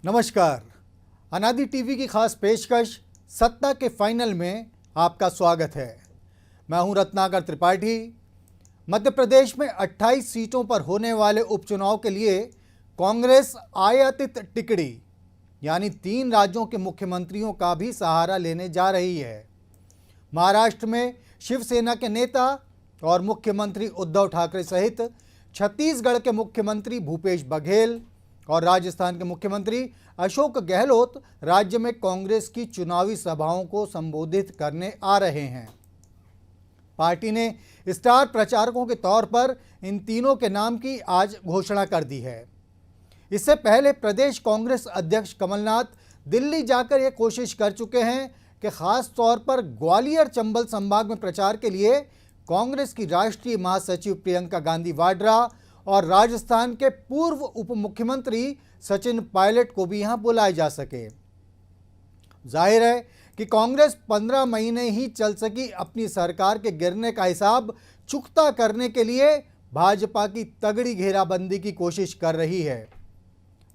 नमस्कार। अनादि टीवी की खास पेशकश सत्ता के फाइनल में आपका स्वागत है। मैं हूं रत्नाकर त्रिपाठी। मध्य प्रदेश में 28 सीटों पर होने वाले उपचुनाव के लिए कांग्रेस आयातित टिकड़ी यानी 3 राज्यों के मुख्यमंत्रियों का भी सहारा लेने जा रही है। महाराष्ट्र में शिवसेना के नेता और मुख्यमंत्री उद्धव ठाकरे सहित छत्तीसगढ़ के मुख्यमंत्री भूपेश बघेल और राजस्थान के मुख्यमंत्री अशोक गहलोत राज्य में कांग्रेस की चुनावी सभाओं को संबोधित करने आ रहे हैं। पार्टी ने स्टार प्रचारकों के तौर पर इन तीनों के नाम की आज घोषणा कर दी है। इससे पहले प्रदेश कांग्रेस अध्यक्ष कमलनाथ दिल्ली जाकर ये कोशिश कर चुके हैं कि खास तौर पर ग्वालियर चंबल संभाग में प्रचार के लिए कांग्रेस की राष्ट्रीय महासचिव प्रियंका गांधी वाड्रा और राजस्थान के पूर्व उप मुख्यमंत्री सचिन पायलट को भी यहां बुलाया जा सके। जाहिर है कि कांग्रेस 15 महीने ही चल सकी अपनी सरकार के गिरने का हिसाब चुकता करने के लिए भाजपा की तगड़ी घेराबंदी की कोशिश कर रही है।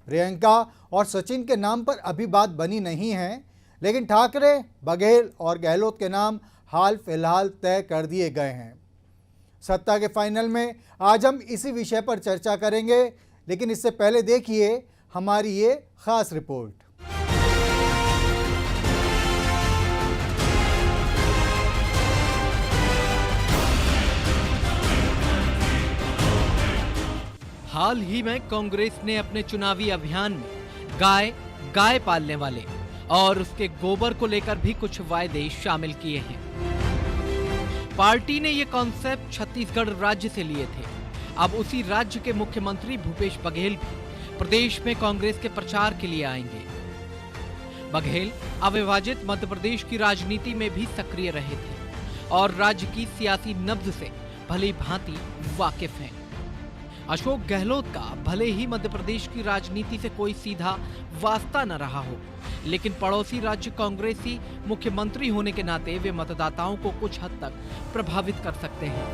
प्रियंका और सचिन के नाम पर अभी बात बनी नहीं है, लेकिन ठाकरे, बघेल और गहलोत के नाम हाल फिलहाल तय कर दिए गए हैं। सत्ता के फाइनल में आज हम इसी विषय पर चर्चा करेंगे, लेकिन इससे पहले देखिए हमारी ये खास रिपोर्ट। हाल ही में कांग्रेस ने अपने चुनावी अभियान में गाय पालने वाले और उसके गोबर को लेकर भी कुछ वायदे शामिल किए हैं। पार्टी ने ये कॉन्सेप्ट छत्तीसगढ़ राज्य से लिए थे। अब उसी राज्य के मुख्यमंत्री भूपेश बघेल भी प्रदेश में कांग्रेस के प्रचार के लिए आएंगे। बघेल अविभाजित मध्य प्रदेश की राजनीति में भी सक्रिय रहे थे और राज्य की सियासी नब्ज से भली भांति वाकिफ हैं। अशोक गहलोत का भले ही मध्य प्रदेश की राजनीति से कोई सीधा वास्ता न रहा हो, लेकिन पड़ोसी राज्य कांग्रेसी मुख्यमंत्री होने के नाते वे मतदाताओं को कुछ हद तक प्रभावित कर सकते हैं।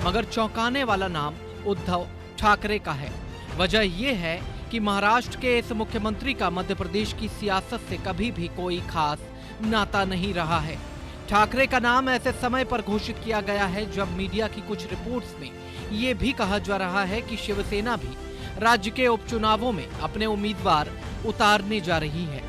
मगर चौंकाने वाला नाम उद्धव ठाकरे का है। वजह यह है कि महाराष्ट्र के इस मुख्यमंत्री का मध्य प्रदेश की सियासत से कभी भी कोई खास नाता नहीं रहा है। ठाकरे का नाम ऐसे समय पर घोषित किया गया है जब मीडिया की कुछ रिपोर्ट्स में ये भी कहा जा रहा है कि शिवसेना भी राज्य के उपचुनावों में अपने उम्मीदवार उतारने जा रही है।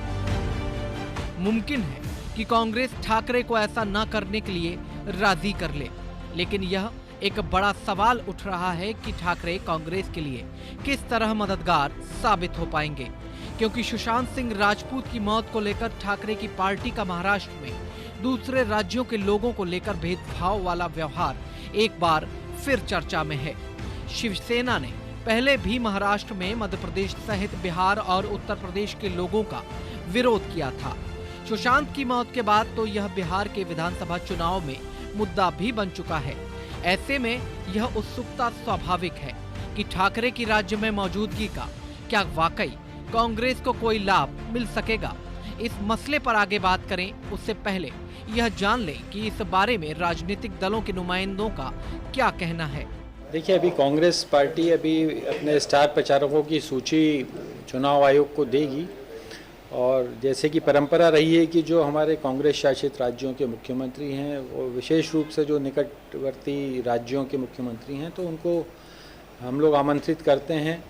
मुमकिन है कि कांग्रेस ठाकरे को ऐसा न करने के लिए राजी कर ले, लेकिन यह एक बड़ा सवाल उठ रहा है कि ठाकरे कांग्रेस के लिए किस तरह मददगार साबित हो पाएंगे, क्योंकि सुशांत सिंह राजपूत की मौत को लेकर ठाकरे की पार्टी का महाराष्ट्र में दूसरे राज्यों के लोगों को लेकर भेदभाव वाला व्यवहार एक बार फिर चर्चा में है। शिवसेना ने पहले भी महाराष्ट्र में मध्य प्रदेश सहित बिहार और उत्तर प्रदेश के लोगों का विरोध किया था। सुशांत की मौत के बाद तो यह बिहार के विधानसभा चुनाव में मुद्दा भी बन चुका है। ऐसे में यह उत्सुकता स्वाभाविक है कि ठाकरे की राज्य में मौजूदगी का क्या वाकई कांग्रेस को कोई लाभ मिल सकेगा। इस मसले पर आगे बात करें उससे पहले यह जान लें कि इस बारे में राजनीतिक दलों के नुमाइंदों का क्या कहना है। देखिए, अभी कांग्रेस पार्टी अपने स्टार प्रचारकों की सूची चुनाव आयोग को देगी और जैसे कि परंपरा रही है कि जो हमारे कांग्रेस शासित राज्यों के मुख्यमंत्री हैं वो विशेष रूप से जो निकटवर्ती राज्यों के मुख्यमंत्री हैं तो उनको हम लोग आमंत्रित करते हैं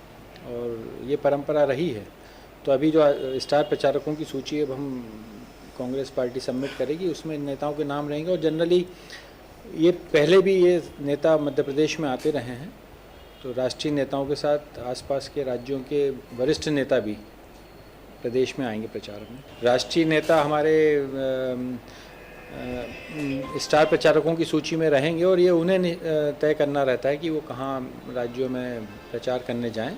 और ये परंपरा रही है। तो अभी जो स्टार प्रचारकों की सूची अब हम कांग्रेस पार्टी सबमिट करेगी, उसमें नेताओं के नाम रहेंगे और जनरली ये पहले भी ये नेता मध्य प्रदेश में आते रहे हैं, तो राष्ट्रीय नेताओं के साथ आसपास के राज्यों के वरिष्ठ नेता भी प्रदेश में आएंगे प्रचार में। राष्ट्रीय नेता हमारे स्टार प्रचारकों की सूची में रहेंगे और ये उन्हें तय करना रहता है कि वो कहाँ राज्यों में प्रचार करने जाएं।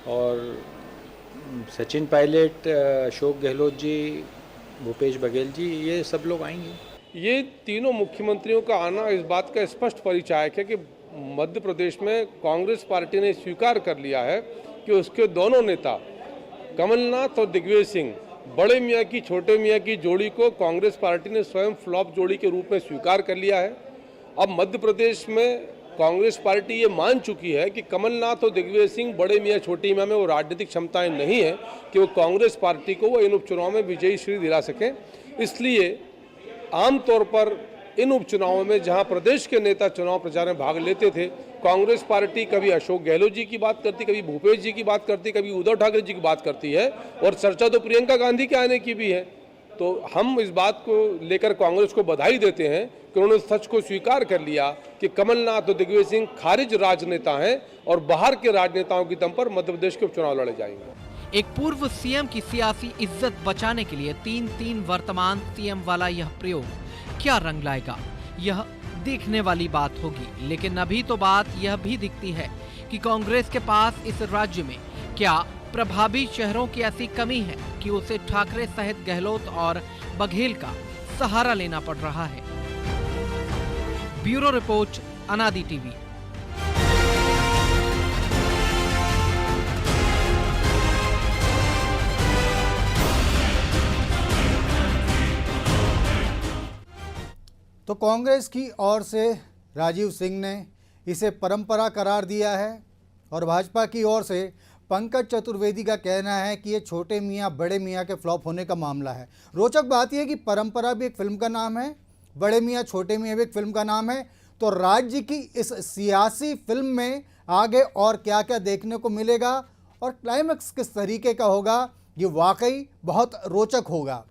और सचिन पायलट, अशोक गहलोत जी, भूपेश बघेल जी, ये सब लोग आएंगे। ये तीनों मुख्यमंत्रियों का आना इस बात का स्पष्ट परिचायक है कि मध्य प्रदेश में कांग्रेस पार्टी ने स्वीकार कर लिया है कि उसके दोनों नेता कमलनाथ और दिग्विजय सिंह, बड़े मियाँ की छोटे मियाँ की जोड़ी को कांग्रेस पार्टी ने स्वयं फ्लॉप जोड़ी के रूप में स्वीकार कर लिया है। अब मध्य प्रदेश में कांग्रेस पार्टी ये मान चुकी है कि कमलनाथ और दिग्विजय सिंह बड़े मियाँ छोटी मियाँ में वो राजनीतिक क्षमताएं नहीं है कि वो कांग्रेस पार्टी को वो इन उपचुनाव में विजयी श्री दिला सकें। इसलिए आमतौर पर इन उपचुनावों में जहां प्रदेश के नेता चुनाव प्रचार में भाग लेते थे, कांग्रेस पार्टी कभी अशोक गहलोत जी की बात करती, कभी भूपेश जी की बात करती, कभी उद्धव ठाकरे जी की बात करती है, और चर्चा तो प्रियंका गांधी के आने की भी है। तो हम इस बात को लेकर कांग्रेस को बधाई देते हैं कि उन्होंने सच को स्वीकार कर लिया कि कमलनाथ और दिग्विजय सिंह खारिज राजनेता हैं और बाहर के राजनेताओं की दम पर मध्य प्रदेश के उपचुनाव लड़े जाएंगे। एक पूर्व सीएम की सियासी इज्जत बचाने के लिए 3-3 वर्तमान सीएम वाला यह प्रयोग क्या रंग लाएगा, यह देखने वाली बात होगी। लेकिन अभी तो बात यह भी दिखती है कि कांग्रेस के पास इस राज्य में क्या प्रभावी शहरों की ऐसी कमी है कि उसे ठाकरे सहित गहलोत और बघेल का सहारा लेना पड़ रहा है। ब्यूरो रिपोर्ट, अनादि टीवी। तो कांग्रेस की ओर से राजीव सिंह ने इसे परंपरा करार दिया है और भाजपा की ओर से पंकज चतुर्वेदी का कहना है कि ये छोटे मियाँ बड़े मियाँ के फ्लॉप होने का मामला है। रोचक बात यह है कि परंपरा भी एक फिल्म का नाम है, बड़े मियाँ छोटे मियाँ भी एक फिल्म का नाम है। तो राज्य की इस सियासी फिल्म में आगे और क्या क्या देखने को मिलेगा और क्लाइमैक्स किस तरीके का होगा, ये वाकई बहुत रोचक होगा।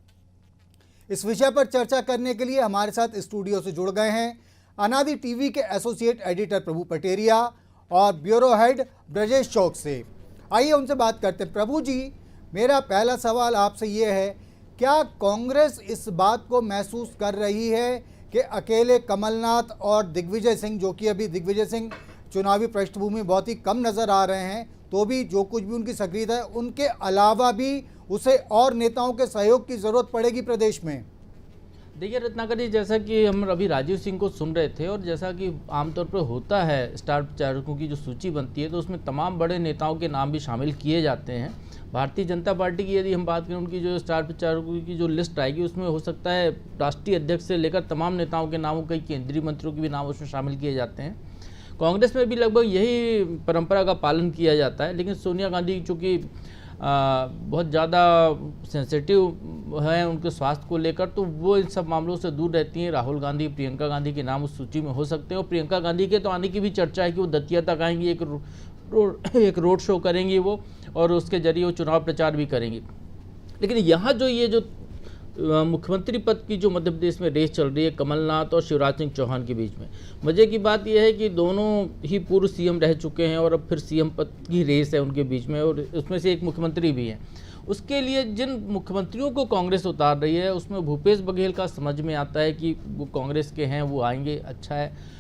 इस विषय पर चर्चा करने के लिए हमारे साथ स्टूडियो से जुड़ गए हैं अनादि टीवी के एसोसिएट एडिटर प्रभु पटेरिया और ब्यूरो हेड ब्रजेश चौक से। आइए उनसे बात करते हैं। प्रभु जी, मेरा पहला सवाल आपसे ये है, क्या कांग्रेस इस बात को महसूस कर रही है कि अकेले कमलनाथ और दिग्विजय सिंह, जो कि अभी दिग्विजय सिंह चुनावी पृष्ठभूमि बहुत ही कम नज़र आ रहे हैं, तो भी जो कुछ भी उनकी सक्रियता है, उनके अलावा भी उसे और नेताओं के सहयोग की ज़रूरत पड़ेगी प्रदेश में? देखिए रत्नाकर जी, जैसा कि हम अभी राजीव सिंह को सुन रहे थे और जैसा कि आमतौर पर होता है, स्टार प्रचारकों की जो सूची बनती है तो उसमें तमाम बड़े नेताओं के नाम भी शामिल किए जाते हैं। भारतीय जनता पार्टी की यदि हम बात करें, उनकी जो स्टार प्रचारकों की जो लिस्ट आएगी उसमें हो सकता है राष्ट्रीय अध्यक्ष से लेकर तमाम नेताओं के नामों, कई केंद्रीय मंत्रियों के भी नाम उसमें शामिल किए जाते हैं। कांग्रेस में भी लगभग यही परंपरा का पालन किया जाता है, लेकिन सोनिया गांधी चूँकि बहुत ज़्यादा सेंसिटिव हैं उनके स्वास्थ्य को लेकर, तो वो इन सब मामलों से दूर रहती हैं। राहुल गांधी, प्रियंका गांधी के नाम उस सूची में हो सकते हैं और प्रियंका गांधी के तो आने की भी चर्चा है कि वो दतिया तक आएंगी, एक रोड शो करेंगी वो, और उसके जरिए वो चुनाव प्रचार भी करेंगी। लेकिन यहाँ जो ये जो मुख्यमंत्री पद की जो मध्य प्रदेश में रेस चल रही है कमलनाथ और शिवराज सिंह चौहान के बीच में, मजे की बात यह है कि दोनों ही पूर्व सीएम रह चुके हैं और अब फिर सीएम पद की रेस है उनके बीच में, और उसमें से एक मुख्यमंत्री भी हैं। उसके लिए जिन मुख्यमंत्रियों को कांग्रेस उतार रही है उसमें भूपेश बघेल का समझ में आता है कि वो कांग्रेस के हैं, वो आएंगे, अच्छा है।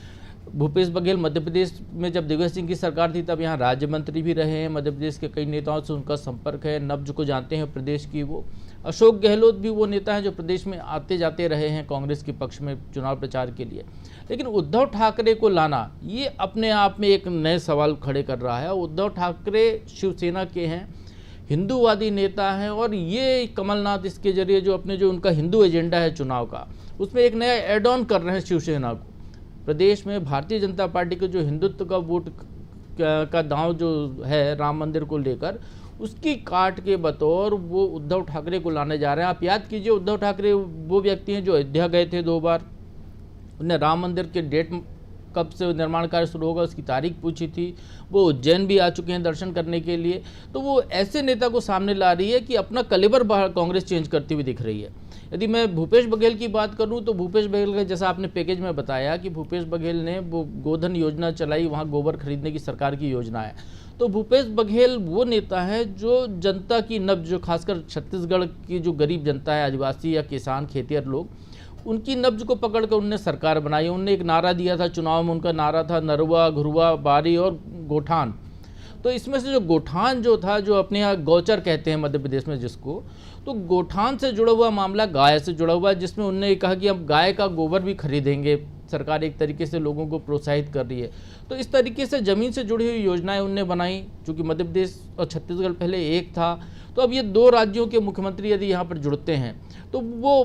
भूपेश बघेल मध्य प्रदेश में जब दिग्विजय सिंह की सरकार थी तब यहाँ राज्य मंत्री भी रहे हैं, मध्य प्रदेश के कई नेताओं से उनका संपर्क है, नब्ज को जानते हैं प्रदेश की वो। अशोक गहलोत भी वो नेता हैं जो प्रदेश में आते जाते रहे हैं कांग्रेस के पक्ष में चुनाव प्रचार के लिए। लेकिन उद्धव ठाकरे को लाना ये अपने आप में एक नए सवाल खड़े कर रहा है। उद्धव ठाकरे शिवसेना के हैं, हिंदूवादी नेता हैं, और ये कमलनाथ इसके जरिए जो अपने जो उनका हिंदू एजेंडा है चुनाव का, उसमें एक नया एड ऑन कर रहे हैं शिवसेना को। प्रदेश में भारतीय जनता पार्टी के जो हिंदुत्व का वोट का दांव जो है राम मंदिर को लेकर, उसकी काट के बतौर वो उद्धव ठाकरे को लाने जा रहे हैं। आप याद कीजिए, उद्धव ठाकरे वो व्यक्ति हैं जो अयोध्या गए थे 2 बार, उन्हें राम मंदिर के डेट कब से निर्माण कार्य शुरू होगा उसकी तारीख पूछी थी, वो उज्जैन भी आ चुके हैं दर्शन करने के लिए। तो वो ऐसे नेता को सामने ला रही है कि अपना कलेबर कांग्रेस चेंज करती हुई दिख रही है। यदि मैं भूपेश बघेल की बात करूं तो भूपेश बघेल का, जैसा आपने पैकेज में बताया कि भूपेश बघेल ने वो गोधन योजना चलाई, वहाँ गोबर खरीदने की सरकार की योजना है। तो भूपेश बघेल वो नेता है जो जनता की नब्ज, जो खासकर छत्तीसगढ़ की जो गरीब जनता है, आदिवासी या किसान खेतिहर लोग, उनकी नब्ज को पकड़कर उनने सरकार बनाई। उनने एक नारा दिया था चुनाव में, उनका नारा था नरवा, घुरवा, बारी और गोठान। तो इसमें से जो गोठान जो था, जो अपने यहाँ गौचर कहते हैं मध्य प्रदेश में जिसको, तो गोठान से जुड़ा हुआ मामला गाय से जुड़ा हुआ है, जिसमें उनने कहा कि हम गाय का गोबर भी खरीदेंगे। सरकार एक तरीके से लोगों को प्रोत्साहित कर रही है। तो इस तरीके से ज़मीन से जुड़ी हुई योजनाएं उनने बनाई, चूँकि मध्य प्रदेश और छत्तीसगढ़ पहले एक था, तो अब ये 2 राज्यों के मुख्यमंत्री यदि यहाँ पर जुड़ते हैं तो वो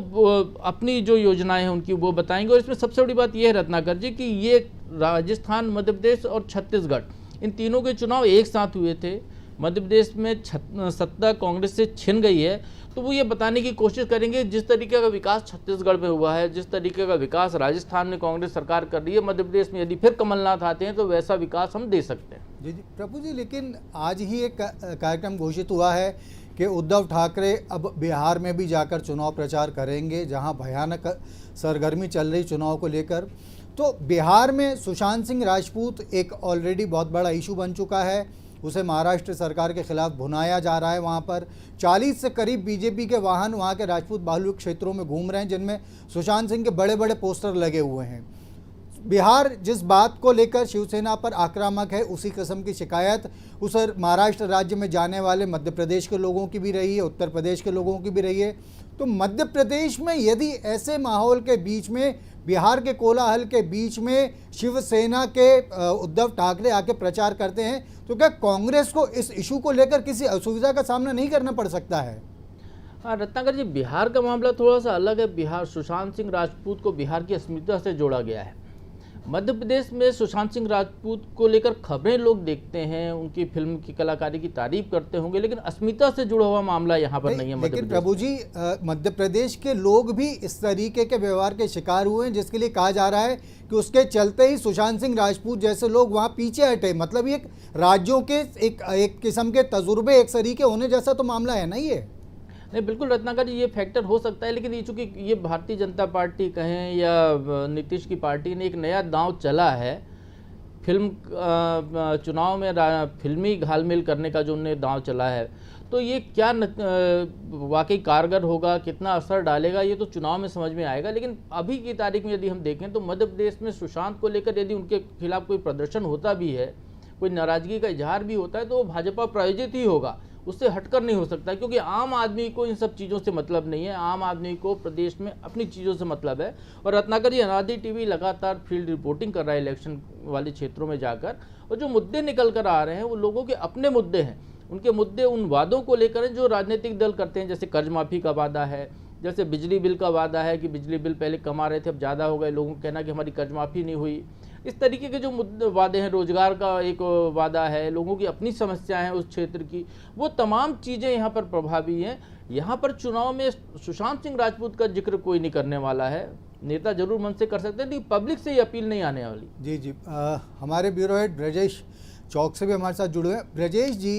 अपनी जो योजनाएं हैं उनकी वो बताएंगे। और इसमें सबसे बड़ी बात यह है रत्नाकर जी कि ये राजस्थान, मध्य प्रदेश और छत्तीसगढ़, इन तीनों के चुनाव एक साथ हुए थे। मध्य प्रदेश में सत्ता कांग्रेस से छिन गई है, तो वो ये बताने की कोशिश करेंगे जिस तरीके का विकास छत्तीसगढ़ में हुआ है, जिस तरीके का विकास राजस्थान में कांग्रेस सरकार कर रही है, मध्य प्रदेश में यदि फिर कमलनाथ आते हैं तो वैसा विकास हम दे सकते हैं। जी जी प्रभु जी, लेकिन आज ही एक कार्यक्रम घोषित हुआ है कि उद्धव ठाकरे अब बिहार में भी जाकर चुनाव प्रचार करेंगे, जहां भयानक सरगर्मी चल रही चुनाव को लेकर। तो बिहार में सुशांत सिंह राजपूत एक ऑलरेडी बहुत बड़ा इशू बन चुका है, उसे महाराष्ट्र सरकार के खिलाफ भुनाया जा रहा है। वहाँ पर 40 से करीब बीजेपी के वाहन वहाँ के राजपूत बाहुल्य क्षेत्रों में घूम रहे हैं, जिनमें सुशांत सिंह के बड़े बड़े पोस्टर लगे हुए हैं। बिहार जिस बात को लेकर शिवसेना पर आक्रामक है, उसी किस्म की शिकायत उस महाराष्ट्र राज्य में जाने वाले मध्य प्रदेश के लोगों की भी रही है, उत्तर प्रदेश के लोगों की भी रही है। तो मध्य प्रदेश में यदि ऐसे माहौल के बीच में, बिहार के कोलाहल के बीच में शिवसेना के उद्धव ठाकरे आके प्रचार करते हैं, तो क्या कांग्रेस को इस इशू को लेकर किसी असुविधा का सामना नहीं करना पड़ सकता है? हाँ रत्नाकर जी, बिहार का मामला थोड़ा सा अलग है। बिहार, सुशांत सिंह राजपूत को बिहार की अस्मिता से जोड़ा गया है। मध्य प्रदेश में सुशांत सिंह राजपूत को लेकर खबरें लोग देखते हैं, उनकी फिल्म की कलाकारी की तारीफ करते होंगे, लेकिन अस्मिता से जुड़ा हुआ मामला यहाँ पर नहीं है। लेकिन प्रभु जी, मध्य प्रदेश के लोग भी इस तरीके के व्यवहार के शिकार हुए हैं, जिसके लिए कहा जा रहा है कि उसके चलते ही सुशांत सिंह राजपूत जैसे लोग वहाँ पीछे हटे। मतलब ये राज्यों के एक किस्म के तजुर्बे एक तरीके होने जैसा तो मामला है ना ये? नहीं, बिल्कुल रत्नाकर जी, ये फैक्टर हो सकता है, लेकिन ये चूंकि ये भारतीय जनता पार्टी कहें या नीतीश की पार्टी ने एक नया दांव चला है फिल्म चुनाव में फिल्मी घालमेल करने का जो उन्हें दांव चला है, तो ये क्या वाकई कारगर होगा, कितना असर डालेगा, ये तो चुनाव में समझ में आएगा। लेकिन अभी की तारीख में यदि हम देखें तो मध्य प्रदेश में सुशांत को लेकर यदि उनके खिलाफ कोई प्रदर्शन होता भी है, कोई नाराजगी का इजहार भी होता है, तो वो भाजपा प्रायोजित ही होगा, उससे हटकर नहीं हो सकता। क्योंकि आम आदमी को इन सब चीज़ों से मतलब नहीं है, आम आदमी को प्रदेश में अपनी चीज़ों से मतलब है। और रत्नाकर जी, अनादि टीवी लगातार फील्ड रिपोर्टिंग कर रहा है इलेक्शन वाले क्षेत्रों में जाकर, और जो मुद्दे निकल कर आ रहे हैं वो लोगों के अपने मुद्दे हैं। उनके मुद्दे उन वादों को लेकर हैं जो राजनीतिक दल करते हैं, जैसे कर्ज माफ़ी का वादा है, जैसे बिजली बिल का वादा है कि बिजली बिल पहले कम आ रहे थे अब ज़्यादा हो गए, लोगों को कहना कि हमारी कर्ज माफ़ी नहीं हुई। इस तरीके के जो मुद्दे वादे हैं, रोजगार का एक वादा है, लोगों की अपनी समस्याएं हैं उस क्षेत्र की, वो तमाम चीज़ें यहाँ पर प्रभावी हैं। यहाँ पर चुनाव में सुशांत सिंह राजपूत का जिक्र कोई नहीं करने वाला है। नेता जरूर मन से कर सकते हैं, लेकिन पब्लिक से ये अपील नहीं आने वाली। जी जी, हमारे ब्यूरो हेड ब्रजेश चौक से भी हमारे साथ जुड़े हुए हैं। ब्रजेश जी,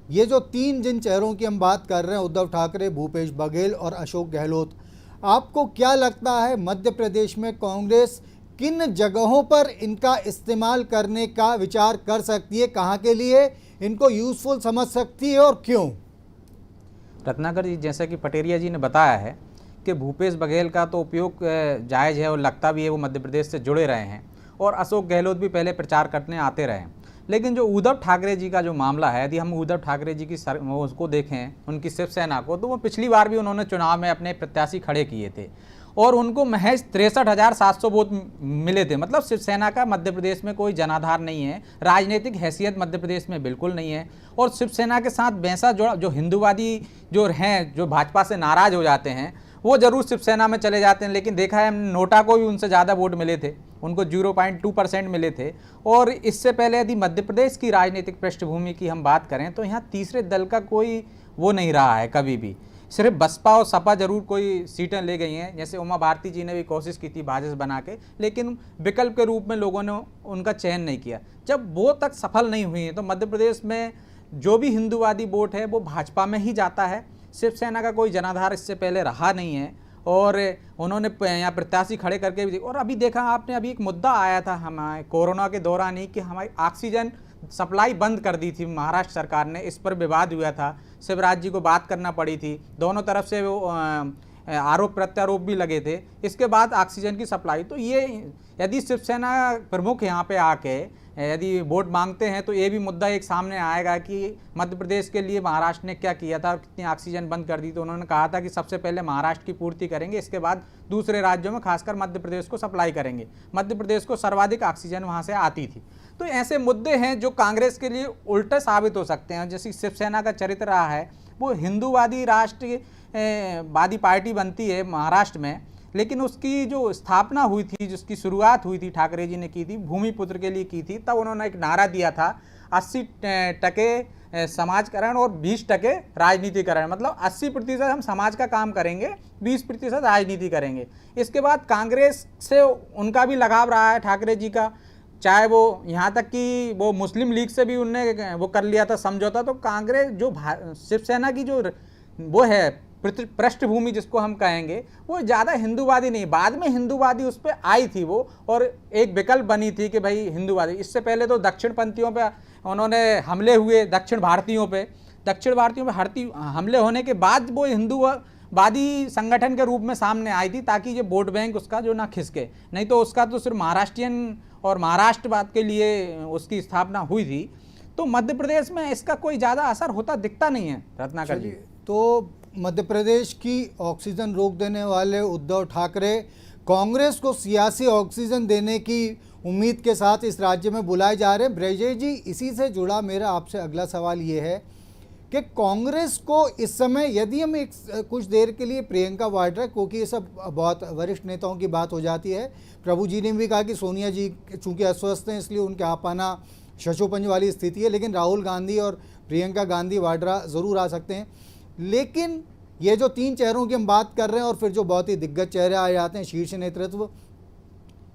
ये जो जिन चेहरों की हम बात कर रहे हैं, उद्धव ठाकरे, भूपेश बघेल और अशोक गहलोत, आपको क्या लगता है मध्य प्रदेश में कांग्रेस किन जगहों पर इनका इस्तेमाल करने का विचार कर सकती है, कहाँ के लिए इनको यूजफुल समझ सकती है और क्यों? रत्नाकर जी, जैसा कि पटेरिया जी ने बताया है कि भूपेश बघेल का तो उपयोग जायज़ है और लगता भी है वो मध्य प्रदेश से जुड़े रहे हैं, और अशोक गहलोत भी पहले प्रचार करने आते रहे हैं। लेकिन जो उद्धव ठाकरे जी का जो मामला है, यदि हम उद्धव ठाकरे जी की उसको देखें, उनकी शिवसेना को, तो वो पिछली बार भी उन्होंने चुनाव में अपने प्रत्याशी खड़े किए थे और उनको महज 63,700 वोट मिले थे। मतलब शिवसेना का मध्य प्रदेश में कोई जनाधार नहीं है, राजनीतिक हैसियत मध्य प्रदेश में बिल्कुल नहीं है। और शिवसेना के साथ वैसा जो हिंदूवादी जो हैं, जो भाजपा से नाराज़ हो जाते हैं, वो जरूर शिवसेना में चले जाते हैं। लेकिन देखा है हमने, नोटा को भी उनसे ज़्यादा वोट मिले थे, उनको 0.2% मिले थे। और इससे पहले यदि मध्य प्रदेश की राजनीतिक पृष्ठभूमि की हम बात करें तो यहाँ तीसरे दल का कोई वो नहीं रहा है कभी भी। सिर्फ बसपा और सपा जरूर कोई सीटें ले गई हैं, जैसे उमा भारती जी ने भी कोशिश की थी भाजपा बना के, लेकिन विकल्प के रूप में लोगों ने उनका चयन नहीं किया। जब वो तक सफल नहीं हुई है तो मध्य प्रदेश में जो भी हिंदूवादी वोट है वो भाजपा में ही जाता है। शिवसेना का कोई जनाधार इससे पहले रहा नहीं है और उन्होंने यहाँ प्रत्याशी खड़े करके भी। और अभी देखा आपने, अभी एक मुद्दा आया था हमारे कोरोना के दौरान ही कि हमारी ऑक्सीजन सप्लाई बंद कर दी थी महाराष्ट्र सरकार ने, इस पर विवाद हुआ था, शिवराज जी को बात करना पड़ी थी, दोनों तरफ से वो आरोप प्रत्यारोप भी लगे थे। इसके बाद ऑक्सीजन की सप्लाई, तो ये यदि शिवसेना प्रमुख यहाँ पे आके यदि वोट मांगते हैं तो ये भी मुद्दा एक सामने आएगा कि मध्य प्रदेश के लिए महाराष्ट्र ने क्या किया था और कितनी ऑक्सीजन बंद कर दी। तो उन्होंने कहा था कि सबसे पहले महाराष्ट्र की पूर्ति करेंगे, इसके बाद दूसरे राज्यों में खासकर मध्य प्रदेश को सप्लाई करेंगे। मध्य प्रदेश को सर्वाधिक ऑक्सीजन वहाँ से आती थी। तो ऐसे मुद्दे हैं जो कांग्रेस के लिए उल्टे साबित हो सकते हैं। जैसे शिवसेना का चरित्र रहा है, वो हिंदूवादी वादी पार्टी बनती है महाराष्ट्र में, लेकिन उसकी जो स्थापना हुई थी, जिसकी शुरुआत हुई थी ठाकरे जी ने की थी, भूमिपुत्र के लिए की थी। तब उन्होंने एक नारा दिया था 80% समाजकरण और 20% राजनीतिकरण, मतलब 80% हम समाज का काम करेंगे, 20% राजनीति करेंगे। इसके बाद कांग्रेस से उनका भी लगाव रहा है ठाकरे जी का, चाहे वो यहाँ तक कि वो मुस्लिम लीग से भी उनने वो कर लिया था समझौता। तो कांग्रेस जो शिवसेना की जो वो है पृष्ठभूमि जिसको हम कहेंगे, वो ज़्यादा हिंदूवादी नहीं, बाद में हिंदूवादी उस पर आई थी वो, और एक विकल्प बनी थी कि भाई हिंदूवादी। इससे पहले तो दक्षिणपंथियों पे उन्होंने हमले हुए, दक्षिण भारतीयों पे हमले होने के बाद वो हिंदूवादी संगठन के रूप में सामने आई थी, ताकि ये वोट बैंक उसका जो ना खिसके। नहीं तो उसका तो सिर्फ महाराष्ट्रियन और महाराष्ट्रवाद के लिए उसकी स्थापना हुई थी। तो मध्य प्रदेश में इसका कोई ज़्यादा असर होता दिखता नहीं है रत्नाकर जी। तो मध्य प्रदेश की ऑक्सीजन रोक देने वाले उद्धव ठाकरे कांग्रेस को सियासी ऑक्सीजन देने की उम्मीद के साथ इस राज्य में बुलाए जा रहे हैं। ब्रजेश जी, इसी से जुड़ा मेरा आपसे अगला सवाल ये है कि कांग्रेस को इस समय, यदि हम कुछ देर के लिए प्रियंका वाड्रा, क्योंकि ये सब बहुत वरिष्ठ नेताओं की बात हो जाती है, प्रभु जी ने भी कहा कि सोनिया जी चूँकि अस्वस्थ हैं इसलिए उनके आ पाना शशोपंज वाली स्थिति है, लेकिन राहुल गांधी और प्रियंका गांधी वाड्रा ज़रूर आ सकते हैं। लेकिन ये जो 3 चेहरों की हम बात कर रहे हैं और फिर जो बहुत ही दिग्गज चेहरे आ जाते हैं, शीर्ष नेतृत्व,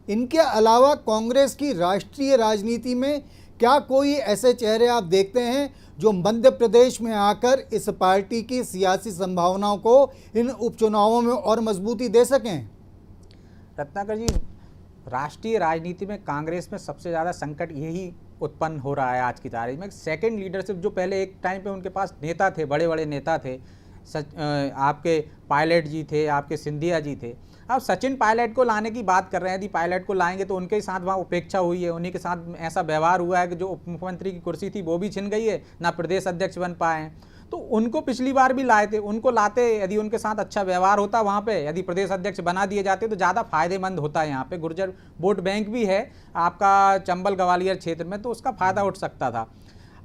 इनके अलावा कांग्रेस की राष्ट्रीय राजनीति में क्या कोई ऐसे चेहरे आप देखते हैं जो मध्य प्रदेश में आकर इस पार्टी की सियासी संभावनाओं को इन उपचुनावों में और मजबूती दे सकें? रत्नाकर जी, राष्ट्रीय राजनीति में कांग्रेस में सबसे ज़्यादा संकट यही उत्पन्न हो रहा है आज की तारीख में। सेकंड लीडरशिप, जो पहले एक टाइम पे उनके पास नेता थे, बड़े बड़े नेता थे, आपके पायलट जी थे, आपके सिंधिया जी थे। अब सचिन पायलट को लाने की बात कर रहे हैं। यदि पायलट को लाएंगे तो उनके साथ वहाँ उपेक्षा हुई है, उन्हीं के साथ ऐसा व्यवहार हुआ है कि जो उप मुख्यमंत्री की कुर्सी थी वो भी छिन गई है, ना प्रदेश अध्यक्ष बन पाए हैं। तो उनको पिछली बार भी लाए थे, उनको लाते यदि उनके साथ अच्छा व्यवहार होता, वहाँ पे यदि प्रदेश अध्यक्ष बना दिए जाते तो ज़्यादा फायदेमंद होता है। यहाँ पे गुर्जर वोट बैंक भी है आपका चंबल ग्वालियर क्षेत्र में, तो उसका फायदा उठ सकता था।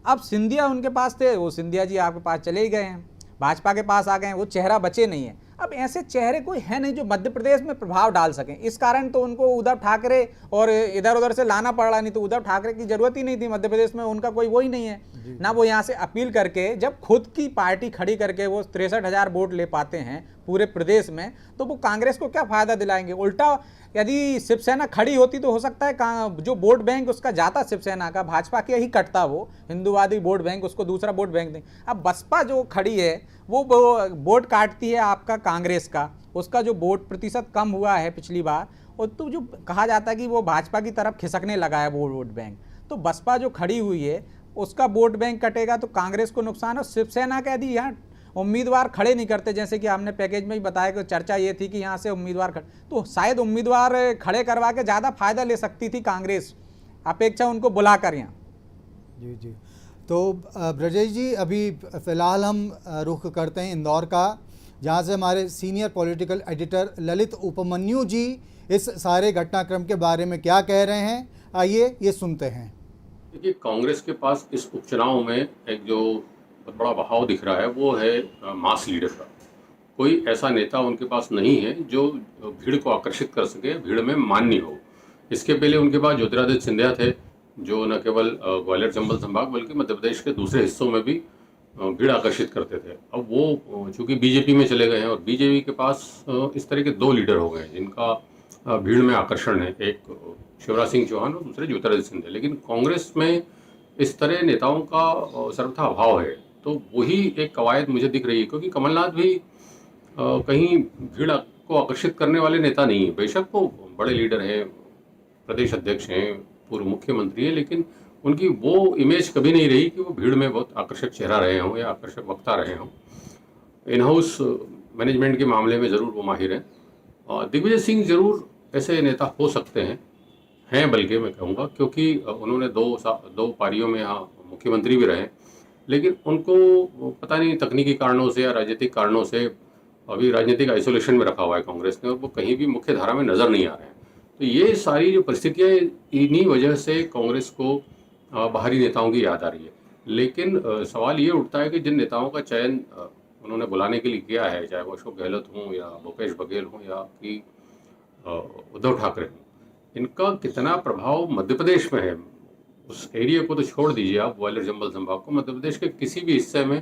अब सिंधिया उनके पास थे, वो सिंधिया जी आपके पास चले ही गए हैं, भाजपा के पास आ गए हैं, वो चेहरा बचे नहीं है। अब ऐसे चेहरे कोई है नहीं जो मध्य प्रदेश में प्रभाव डाल सकें। इस कारण तो उनको उद्धव ठाकरे और इधर उधर से लाना पड़ रहा, नहीं तो उद्धव ठाकरे की जरूरत ही नहीं थी। मध्य प्रदेश में उनका कोई वो ही नहीं है ना, वो यहाँ से अपील करके, जब खुद की पार्टी खड़ी करके वो 63,000 वोट ले पाते हैं पूरे प्रदेश में, तो वो कांग्रेस को क्या फायदा दिलाएंगे। उल्टा यदि शिवसेना खड़ी होती तो हो सकता है जो वोट बैंक उसका जाता शिवसेना का, भाजपा के ही कटता, वो हिंदूवादी वोट बैंक, उसको दूसरा वोट बैंक दें। अब बसपा जो खड़ी है वो वोट काटती है आपका कांग्रेस का, उसका जो वोट प्रतिशत कम हुआ है पिछली बार, और तो जो कहा जाता है कि वो भाजपा की तरफ खिसकने लगा है वो वोट बैंक, तो बसपा जो खड़ी हुई है उसका वोट बैंक कटेगा तो कांग्रेस को नुकसान है। शिवसेना का यदि यहाँ उम्मीदवार खड़े नहीं करते, जैसे कि आपने पैकेज में ही बताया कि चर्चा ये थी कि यहाँ से उम्मीदवार खड़े, तो शायद उम्मीदवार खड़े करवा के ज़्यादा फायदा ले सकती थी कांग्रेस, अपेक्षा उनको बुलाकर यहाँ। जी जी, तो ब्रजेश जी, अभी फ़िलहाल हम रुख करते हैं इंदौर का, जहाँ से हमारे senior political editor Lalit Upmanyu ji इस सारे घटनाक्रम के बारे में क्या कह रहे हैं, आइए ये सुनते हैं। देखिए, कांग्रेस के पास इस उपचुनाव में एक जो बहुत बड़ा बहाव दिख रहा है वो है मास लीडर का। कोई ऐसा नेता उनके पास नहीं है जो भीड़ को आकर्षित कर सके, भीड़ में मान्य हो। इसके पहले उनके पास ज्योतिरादित्य सिंधिया थे, जो न केवल ग्वालियर चंबल संभाग बल्कि मध्य प्रदेश के दूसरे हिस्सों में भी भीड़ आकर्षित करते थे। अब वो चूंकि बीजेपी में चले गए हैं और बीजेपी के पास इस तरह के 2 लीडर हो गए जिनका भीड़ में आकर्षण है, एक शिवराज सिंह चौहान और दूसरे ज्योतिरादित्य सिंधिया। लेकिन कांग्रेस में इस तरह नेताओं का सर्वथा अभाव है, तो वही एक कवायद मुझे दिख रही है, क्योंकि कमलनाथ भी कहीं भीड़ को आकर्षित करने वाले नेता नहीं है। बेशक वो बड़े लीडर हैं, प्रदेश अध्यक्ष हैं, पूर्व मुख्यमंत्री हैं, लेकिन उनकी वो इमेज कभी नहीं रही कि वो भीड़ में बहुत आकर्षक चेहरा रहे हों या आकर्षक वक्ता रहे हों। इन हाउस मैनेजमेंट के मामले में ज़रूर वो माहिर हैं। दिग्विजय सिंह ज़रूर ऐसे नेता हो सकते हैं बल्कि मैं कहूँगा, क्योंकि उन्होंने 2 पारियों में यहाँ मुख्यमंत्री भी रहे, लेकिन उनको पता नहीं तकनीकी कारणों से या राजनीतिक कारणों से अभी राजनीतिक आइसोलेशन में रखा हुआ है कांग्रेस ने, और वो कहीं भी मुख्य धारा में नज़र नहीं आ रहे हैं। तो ये सारी जो परिस्थितियाँ, इन्हीं वजह से कांग्रेस को बाहरी नेताओं की याद आ रही है। लेकिन सवाल ये उठता है कि जिन नेताओं का चयन उन्होंने बुलाने के लिए किया है, चाहे वो अशोक गहलोत हों या भूपेश बघेल हों या कि उद्धव ठाकरे हों, इनका कितना प्रभाव मध्य प्रदेश में है। उस एरिया को तो छोड़ दीजिए आप, ग्वालियर चंबल संभाग को, मध्य प्रदेश के किसी भी हिस्से में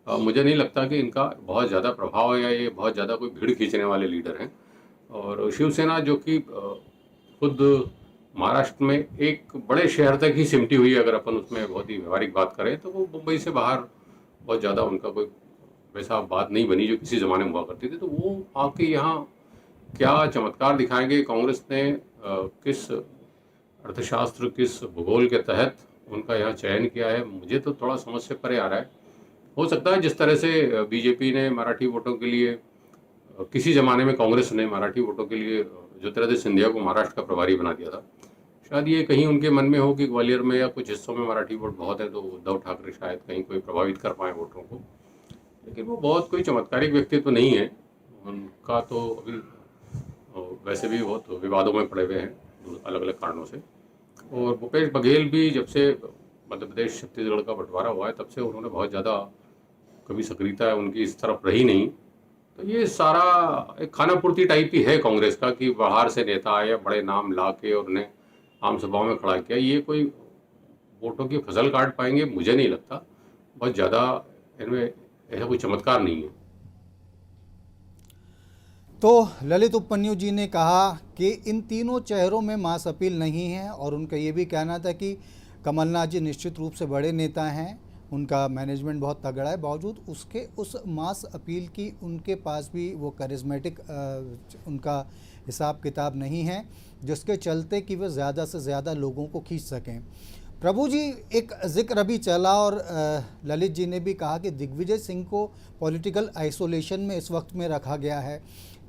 मुझे नहीं लगता कि इनका बहुत ज़्यादा प्रभाव है या ये बहुत ज़्यादा कोई भीड़ खींचने वाले लीडर हैं। और शिवसेना जो कि खुद महाराष्ट्र में एक बड़े शहर तक ही सिमटी हुई है, अगर अपन उसमें बहुत ही व्यवहारिक बात करें तो वो मुंबई से बाहर बहुत ज़्यादा उनका कोई वैसा बात नहीं बनी जो किसी ज़माने में हुआ करती थी। तो वो आके यहाँ क्या चमत्कार दिखाएंगे, कांग्रेस ने किस अर्थशास्त्र, किस भूगोल के तहत उनका यहाँ चयन किया है, मुझे तो थोड़ा समझ से परे आ रहा है। हो सकता है जिस तरह से बीजेपी ने मराठी वोटों के लिए, किसी ज़माने में कांग्रेस ने मराठी वोटों के लिए ज्योतिरादित्य सिंधिया को महाराष्ट्र का प्रभारी बना दिया था, शायद ये कहीं उनके मन में हो कि ग्वालियर में या कुछ हिस्सों में मराठी वोट बहुत है तो उद्धव ठाकरे शायद कहीं कोई प्रभावित कर पाए वोटरों को। लेकिन वो बहुत कोई चमत्कारिक व्यक्तित्व तो नहीं है, उनका तो अभी वैसे भी बहुत विवादों में पड़े हुए हैं अलग अलग कारणों से। और भूपेश बघेल भी जब से मध्य प्रदेश छत्तीसगढ़ का बंटवारा हुआ है तब से उन्होंने बहुत ज़्यादा कभी सक्रियता उनकी इस तरफ रही नहीं। तो ये सारा एक खाना पूर्ति टाइप ही है कांग्रेस का कि बाहर से नेता आए, बड़े नाम ला के और उन्हें आम सभाओं में खड़ा किया। ये कोई वोटों की फसल काट पाएंगे मुझे नहीं लगता, बहुत ज़्यादा इनमें ऐसा कोई चमत्कार नहीं है। तो ललित उपमन्यु जी ने कहा कि इन तीनों चेहरों में मास अपील नहीं है और उनका ये भी कहना था कि कमलनाथ जी निश्चित रूप से बड़े नेता हैं, उनका मैनेजमेंट बहुत तगड़ा है, बावजूद उसके उस मास अपील की उनके पास भी वो करिश्मेटिक उनका हिसाब किताब नहीं है जिसके चलते कि वे ज़्यादा से ज़्यादा लोगों को खींच सकें। प्रभु जी, एक जिक्र अभी चला और ललित जी ने भी कहा कि दिग्विजय सिंह को पॉलिटिकल आइसोलेशन में इस वक्त में रखा गया है।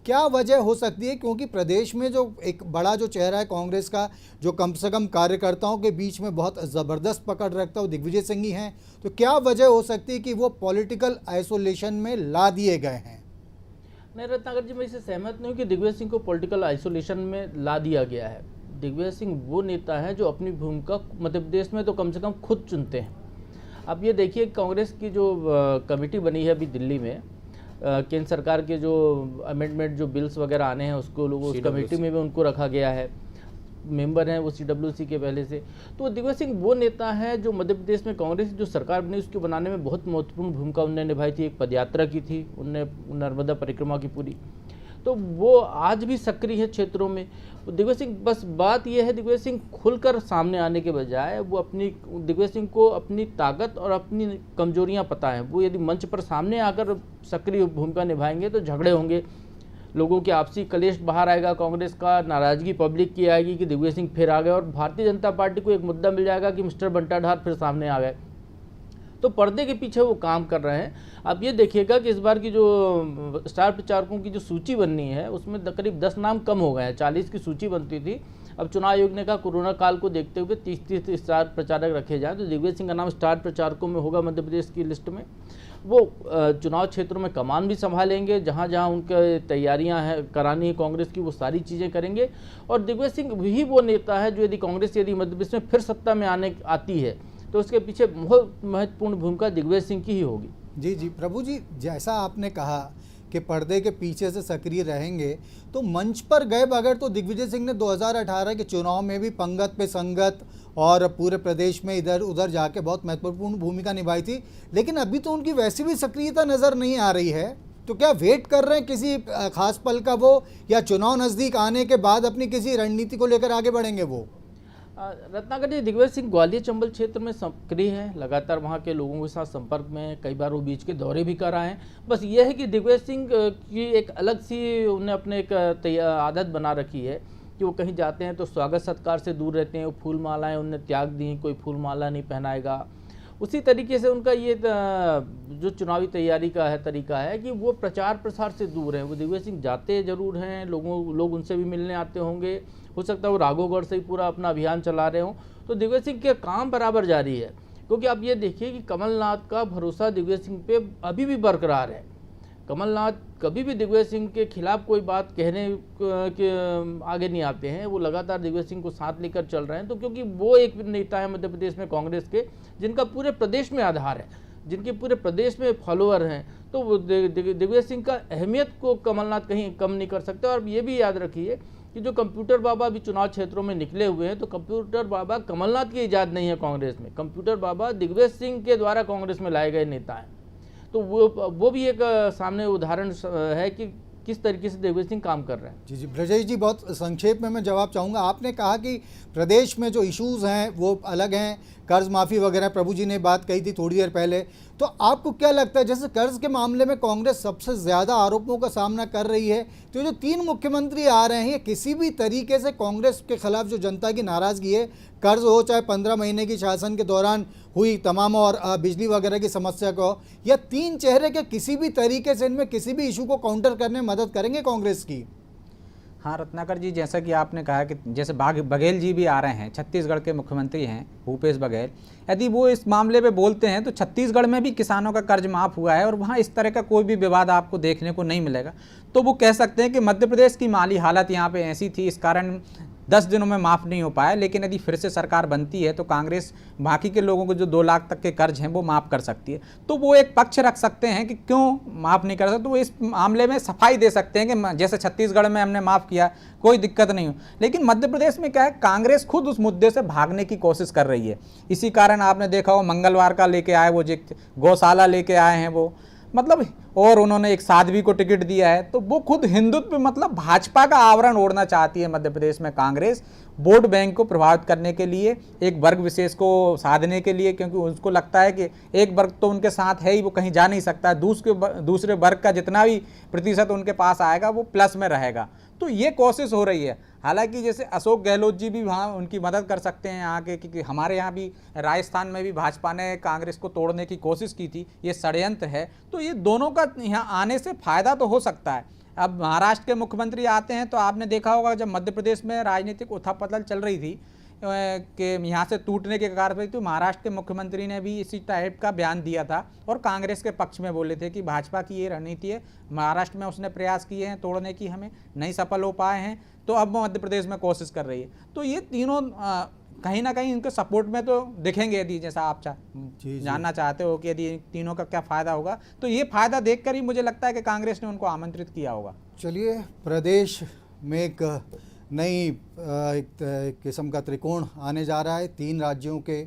क्या वजह हो सकती है, क्योंकि प्रदेश में जो एक बड़ा जो चेहरा है कांग्रेस का, जो कम से कम कार्यकर्ताओं के बीच में बहुत ज़बरदस्त पकड़ रखता है, दिग्विजय सिंह ही हैं, तो क्या वजह हो सकती है कि वो पॉलिटिकल आइसोलेशन में ला दिए गए हैं? नहीं रत्नाकर जी, मैं इससे सहमत नहीं हूँ कि दिग्विजय सिंह को पॉलिटिकल आइसोलेशन में ला दिया गया है। दिग्विजय सिंह वो नेता है जो अपनी भूमिका मध्य प्रदेश में तो कम से कम खुद चुनते हैं। अब ये देखिए, कांग्रेस की जो कमेटी बनी है अभी दिल्ली में, केंद्र सरकार के जो अमेंडमेंट जो बिल्स वगैरह आने हैं उसको लोगों उस कमेटी में भी उनको रखा गया है, मेंबर हैं वो CWC के पहले से। तो दिग्विजय सिंह वो नेता है जो मध्य प्रदेश में कांग्रेस जो सरकार बनी उसको बनाने में बहुत महत्वपूर्ण भूमिका उन्होंने निभाई थी। एक पदयात्रा की थी उनने, नर्मदा परिक्रमा की पूरी, तो वो आज भी सक्रिय है क्षेत्रों में। दिग्विजय सिंह, बस बात यह है दिग्विजय सिंह खुलकर सामने आने के बजाय वो दिग्विजय सिंह को अपनी ताकत और अपनी कमजोरियां पता है। वो यदि मंच पर सामने आकर सक्रिय भूमिका निभाएंगे तो झगड़े होंगे, लोगों के आपसी कलेश बाहर आएगा, कांग्रेस का नाराजगी पब्लिक की आएगी कि दिग्विजय सिंह फिर आ गए, और भारतीय जनता पार्टी को एक मुद्दा मिल जाएगा कि मिस्टर बंटाढार फिर सामने आ गए। तो पर्दे के पीछे वो काम कर रहे हैं। आप ये देखिएगा कि इस बार की जो स्टार प्रचारकों की जो सूची बननी है उसमें करीब 10 नाम कम हो गए हैं। 40 की सूची बनती थी, अब चुनाव आयोग ने कहा कोरोना काल को देखते हुए 30 स्टार प्रचारक रखे जाएं, तो दिग्विजय सिंह का नाम स्टार प्रचारकों में होगा मध्य प्रदेश की लिस्ट में। वो चुनाव क्षेत्रों में कमान भी संभालेंगे, जहाँ जहाँ उनके तैयारियाँ हैं करानी है कांग्रेस की, वो सारी चीज़ें करेंगे। और दिग्विजय सिंह भी वो नेता है जो यदि कांग्रेस मध्य प्रदेश में फिर सत्ता में आती है तो उसके पीछे बहुत महत्वपूर्ण भूमिका दिग्विजय सिंह की ही होगी। जी जी प्रभु जी, जैसा आपने कहा कि पर्दे के पीछे से सक्रिय रहेंगे, तो मंच पर गए बगैर तो दिग्विजय सिंह ने 2018 के चुनाव में भी पंगत पे संगत और पूरे प्रदेश में इधर उधर जाके बहुत महत्वपूर्ण भूमिका निभाई थी, लेकिन अभी तो उनकी वैसी भी सक्रियता नज़र नहीं आ रही है। तो क्या वेट कर रहे हैं किसी खास पल का वो, या चुनाव नज़दीक आने के बाद अपनी किसी रणनीति को लेकर आगे बढ़ेंगे वो? रत्नाकर जी, दिग्विजय सिंह ग्वालियर चंबल क्षेत्र में सक्रिय हैं, लगातार वहाँ के लोगों के साथ संपर्क में, कई बार वो बीच के दौरे भी कर आए हैं। बस ये है कि दिग्विजय सिंह की एक अलग सी उन्हें अपने एक आदत बना रखी है कि वो कहीं जाते हैं तो स्वागत सत्कार से दूर रहते हैं। वो फूल मालाएँ उन्हें त्याग दी, कोई फूल माला नहीं पहनाएगा। उसी तरीके से उनका ये जो चुनावी तैयारी का है तरीका है कि वो प्रचार प्रसार से दूर हैं। वो दिग्विजय सिंह जाते जरूर हैं, लोग उनसे भी मिलने आते होंगे, हो सकता है वो राघवगढ़ से ही पूरा अपना अभियान चला रहे हों। तो दिग्विजय सिंह के काम बराबर जारी है, क्योंकि आप ये देखिए कि कमलनाथ का भरोसा दिग्विजय सिंह पे अभी भी बरकरार है। कमलनाथ कभी भी दिग्विजय सिंह के खिलाफ कोई बात कहने के आगे नहीं आते हैं। वो लगातार दिग्विजय सिंह को साथ लेकर चल रहे हैं। तो क्योंकि वो एक नेता है मध्य प्रदेश में कांग्रेस के, जिनका पूरे प्रदेश में आधार है, जिनके पूरे प्रदेश में फॉलोअर हैं, तो वो दिग्विजय सिंह का अहमियत को कमलनाथ कहीं कम नहीं कर सकते। और ये भी याद रखिए कि जो कंप्यूटर बाबा भी चुनाव क्षेत्रों में निकले हुए हैं, तो कंप्यूटर बाबा कमलनाथ की इजाद नहीं है कांग्रेस में, कंप्यूटर बाबा दिग्विजय सिंह के द्वारा कांग्रेस में लाए गए नेता हैं। तो वो भी एक सामने उदाहरण है कि किस तरीके से दिग्विजय सिंह काम कर रहे हैं। जी ब्रजेश जी, बहुत संक्षेप में मैं जवाब चाहूँगा। आपने कहा कि प्रदेश में जो इश्यूज़ हैं वो अलग हैं, कर्ज माफ़ी वगैरह प्रभु जी ने बात कही थी थोड़ी देर पहले। तो आपको क्या लगता है, जैसे कर्ज के मामले में कांग्रेस सबसे ज़्यादा आरोपों का सामना कर रही है, तो जो 3 मुख्यमंत्री आ रहे हैं, ये किसी भी तरीके से कांग्रेस के खिलाफ जो जनता की नाराज़गी है, कर्ज हो चाहे 15 महीने की शासन के दौरान हुई तमाम और बिजली वगैरह की समस्या को, या 3 चेहरे के किसी भी तरीके से इनमें किसी भी इशू को काउंटर करने में मदद करेंगे कांग्रेस की? हाँ रत्नाकर जी, जैसा कि आपने कहा कि जैसे बघेल जी भी आ रहे हैं, छत्तीसगढ़ के मुख्यमंत्री हैं भूपेश बघेल, यदि वो इस मामले पे बोलते हैं तो छत्तीसगढ़ में भी किसानों का कर्ज माफ़ हुआ है और वहाँ इस तरह का कोई भी विवाद आपको देखने को नहीं मिलेगा। तो वो कह सकते हैं कि मध्य प्रदेश की माली हालत यहाँ पे ऐसी थी, इस कारण 10 दिनों में माफ़ नहीं हो पाया, लेकिन यदि फिर से सरकार बनती है तो कांग्रेस बाकी के लोगों को जो 2 लाख तक के कर्ज हैं वो माफ़ कर सकती है। तो वो एक पक्ष रख सकते हैं कि क्यों माफ़ नहीं कर सकते, तो वो इस मामले में सफाई दे सकते हैं कि जैसे छत्तीसगढ़ में हमने माफ़ किया, कोई दिक्कत नहीं हो। लेकिन मध्य प्रदेश में क्या है, कांग्रेस खुद उस मुद्दे से भागने की कोशिश कर रही है। इसी कारण आपने देखा हो मंगलवार का लेके आए, वो जो गौशाला लेके आए हैं वो, मतलब, और उन्होंने एक साध्वी को टिकट दिया है। तो वो खुद हिंदुत्व, मतलब भाजपा का आवरण ओढ़ना चाहती है मध्य प्रदेश में कांग्रेस, वोट बैंक को प्रभावित करने के लिए, एक वर्ग विशेष को साधने के लिए, क्योंकि उसको लगता है कि एक वर्ग तो उनके साथ है ही, वो कहीं जा नहीं सकता, दूसरे वर्ग का जितना भी प्रतिशत उनके पास आएगा वो प्लस में रहेगा। तो ये कोशिश हो रही है। हालांकि जैसे अशोक गहलोत जी भी वहाँ उनकी मदद कर सकते हैं यहाँ के, क्योंकि हमारे यहाँ भी राजस्थान में भी भाजपा ने कांग्रेस को तोड़ने की कोशिश की थी, ये षड्यंत्र है। तो ये दोनों का यहाँ आने से फायदा तो हो सकता है। अब महाराष्ट्र के मुख्यमंत्री आते हैं तो आपने देखा होगा जब मध्य प्रदेश में राजनीतिक उथल-पुथल चल रही थी कि यहाँ से टूटने के कगार पर, तो महाराष्ट्र के मुख्यमंत्री ने भी इसी टाइप का बयान दिया था और कांग्रेस के पक्ष में बोले थे कि भाजपा की ये रणनीति है, महाराष्ट्र में उसने प्रयास किए हैं तोड़ने की, हमें नहीं सफल हो पाए हैं, तो अब मध्य प्रदेश में कोशिश कर रही है। तो ये तीनों कहीं ना कहीं इनके सपोर्ट में तो दिखेंगे। यदि जैसा आप जानना चाहते हो कि यदि तीनों का क्या फ़ायदा होगा, तो ये फ़ायदा देखकर ही मुझे लगता है कि कांग्रेस ने उनको आमंत्रित किया होगा। चलिए, प्रदेश में एक नई किस्म का त्रिकोण आने जा रहा है। 3 राज्यों के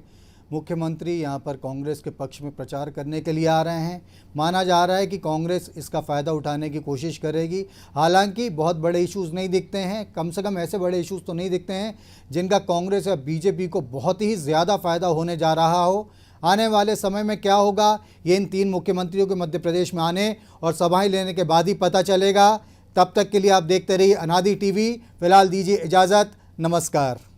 मुख्यमंत्री यहाँ पर कांग्रेस के पक्ष में प्रचार करने के लिए आ रहे हैं। माना जा रहा है कि कांग्रेस इसका फ़ायदा उठाने की कोशिश करेगी। हालांकि बहुत बड़े इश्यूज़ नहीं दिखते हैं, कम से कम ऐसे बड़े इश्यूज़ तो नहीं दिखते हैं जिनका कांग्रेस या बीजेपी को बहुत ही ज़्यादा फ़ायदा होने जा रहा हो। आने वाले समय में क्या होगा, ये इन 3 मुख्यमंत्रियों के मध्य प्रदेश में आने और सभाएँ लेने के बाद ही पता चलेगा। तब तक के लिए आप देखते रहिए अनादि टीवी। फिलहाल दीजिए इजाज़त, नमस्कार।